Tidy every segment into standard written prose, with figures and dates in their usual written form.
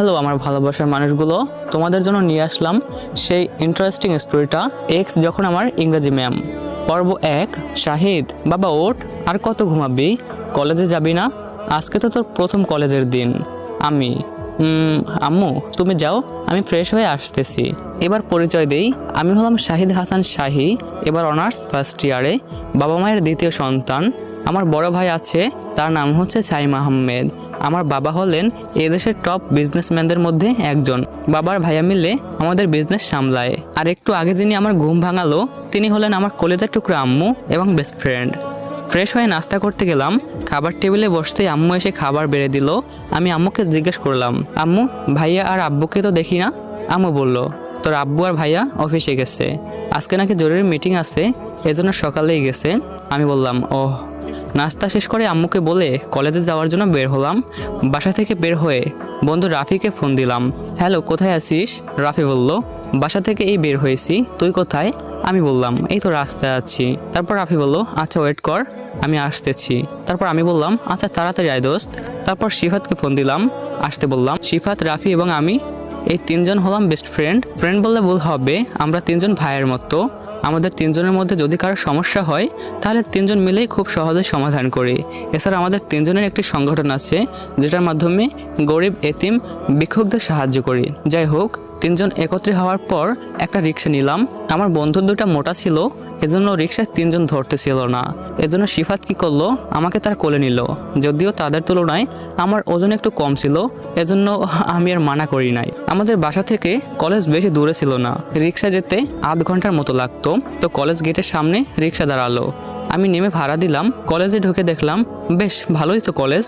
Hello আমার ভালোবাসার মানুষগুলো, তোমাদের জন্য নিয়ে আসলাম সেই ইন্টারেস্টিং স্টোরিটা এক্স যখন আমার ইংরেজি ম্যাম। পর্ব 1। শাহিদ, বাবা ওঠ, আর কত ঘুমাবি? কলেজে যাবি না? আজকে তো তোর প্রথম কলেজের দিন। আমি আম্মু তুমি যাও, আমি ফ্রেশ হয়ে আসতেছি। এবার পরিচয় দেই, আমি হলাম শাহিদ হাসান শাহী, এবার অনার্স ফার্স্ট ইয়ারে, বাবা মায়ের দ্বিতীয় সন্তান। আমার বড় ভাই আছে, তার নাম হচ্ছে ছাইম আহমেদ। আমার বাবা হলেন এদেশের টপ বিজনেসম্যানদের মধ্যে একজন। বাবার ভাইয়া মিলে আমাদের বিজনেস সামলায়। আর একটু আগে যিনি আমার ঘুম ভাঙালো তিনি হলেন আমার কলেজের টুকরা আম্মু এবং বেস্ট ফ্রেন্ড। ফ্রেশ হয়ে নাস্তা করতে গেলাম, খাবার টেবিলে বসতেই আম্মু এসে খাবার বেড়ে দিল। আমি আম্মুকে জিজ্ঞেস করলাম, আম্মু ভাইয়া আর আব্বুকে তো দেখি না? আম্মু বলল, তোর আব্বু আর ভাইয়া অফিসে গেছে, আজকে নাকি জরুরি মিটিং আছে, এজন্য সকালেই গেছে। আমি বললাম, ওহ। নাস্তা শেষ করে আম্মুকে বলে কলেজে যাওয়ার জন্য বের হলাম। বাসা থেকে বের হয়ে বন্ধু রাফিকে ফোন দিলাম, হ্যালো কোথায় আছিস? রাফি বলল, বাসা থেকে এই বের হয়েছি, তুই কোথায়? আমি বললাম, এই তো রাস্তায় আছি। তারপর রাফি বলল, আচ্ছা ওয়েট কর, আমি আসতেছি। তারপর আমি বললাম, আচ্ছা তাড়াতাড়ি আয় দোস্ত। তারপর শিফাতকে ফোন দিলাম, আসতে বললাম। শিফাত, রাফি এবং আমি এই তিনজন হলাম বেস্ট ফ্রেন্ড। ফ্রেন্ড বললে ভুল হবে, আমরা তিনজন ভাইয়ের মতো। আমাদের তিনজনের মধ্যে যদি কারো সমস্যা হয় তাহলে তিনজন মিলেই খুব সহজে সমাধান করি। এছাড়া আমাদের তিনজনের একটি সংগঠন আছে যেটার মাধ্যমে গরিব এতিম ভিক্ষুকদের সাহায্য করি। যাই হোক, তিনজন একত্রে হওয়ার পর একটা রিক্সা নিলাম। আমার বন্ধু দুটা মোটা ছিল, এজন্য রিক্সায় তিনজন ধরতেছিল না। এজন্য শিফাত কি করলো, আমাকে তার কোলে নিল। যদিও তাদের তুলনায় আমার ওজন একটু কম ছিল, এজন্য আমি আর মানা করি নাই। আমাদের বাসা থেকে কলেজ বেশি দূরে ছিল না, রিক্সা যেতে আধ ঘন্টার মতো লাগতো। তো কলেজ গেটের সামনে রিক্সা দাঁড়ালো, আমি নেমে ভাড়া দিলাম। কলেজে ঢুকে দেখলাম বেশ ভালোই তো কলেজ।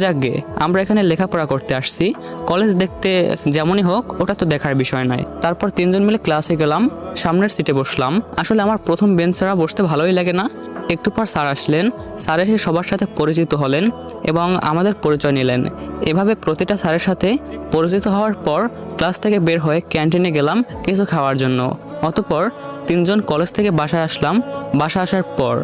যাকগে, আমরা এখানে লেখাপড়া করতে আসছি, কলেজ দেখতে যেমনই হোক ওটা তো দেখার বিষয় নয়। তারপর তিনজন মিলে ক্লাসে গেলাম, সামনের সিটে বসলাম। আসলে আমার প্রথম বেঞ্চ ছাড়া বসতে ভালোই লাগে না। একটু পর স্যার আসলেন, স্যার এসে সবার সাথে পরিচিত হলেন এবং আমাদের পরিচয় নিলেন। এভাবে প্রতিটা স্যারের সাথে পরিচিত হওয়ার পর ক্লাস থেকে বের হয়ে ক্যান্টিনে গেলাম কিছু খাওয়ার জন্য। অতঃপর তিনজন কলেজ থেকে বাসায় আসলাম। বাসা আসার পর